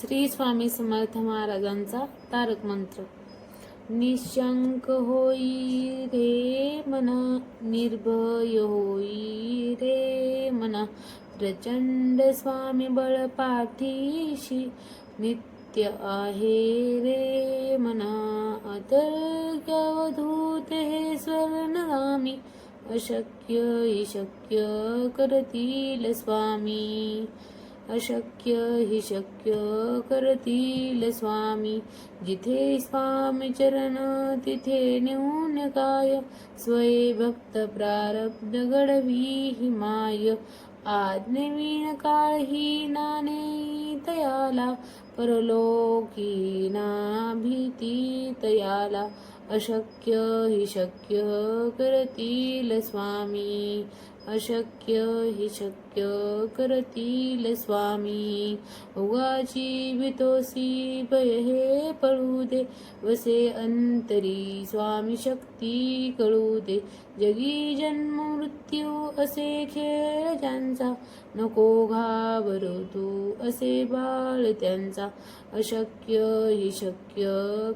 श्री स्वामी समर्थ महाराजांचा तारक मंत्र. निशंक होई रे मना, निर्भय होई रे मना, प्रचंड स्वामी बळ पाठीशी नित्य आहे रे मना. अतर्क्य अवधूत हे स्वर्णगामी, अशक्य हि शक्य करतील स्वामी. अशक्य हि शक्य करतील स्वामी. जिथे स्वामी चरण तिथे नेऊन काय, स्वये भक्त प्रारब्ध घडवी हि माय. आज्ञेविण काळ ही नाने तयाला, परलोकी ना भीती तयाला. अशक्य हि शक्य करतील स्वामी. अशक्य हि शक्य करतील स्वामी. उगाची भीतोसी भय हे पळू दे, वसे अंतरी स्वामी शक्ती कळू दे. जगी जन्म मृत्यू असे खेळ ज्यांचा, नको घाबरू तू असे बाळ त्यांचा. अशक्य हि शक्य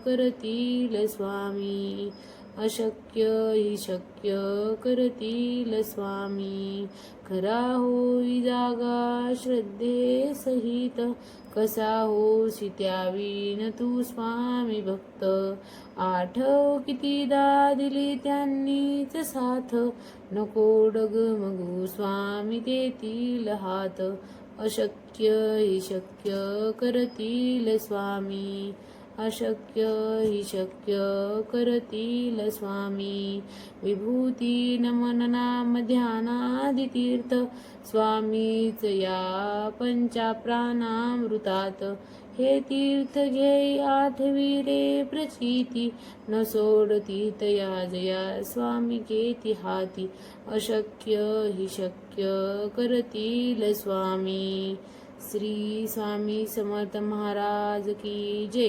करतील स्वामी. अशक्य हि शक्य करतील स्वामी. खरा होई जागा श्रद्धे सहित, कसा होसी त्याविन तू स्वामी भक्त. आठव कितीदा दिली त्यांनीच साथ, नको डगमगू स्वामी देतील हात. अशक्य हि शक्य करतील स्वामी. अशक्य हि शक्य करतील स्वामी. विभूती नमन नाम ध्यानादि तीर्थ, स्वामीच या पंचाप्राणामृतात. हे तीर्थ घेई आठवी रे प्रचिती, न सोडती तया जया स्वामी घेती हाती. अशक्य हि शक्य करतील स्वामी. श्री स्वामी समर्थ महाराज की जय.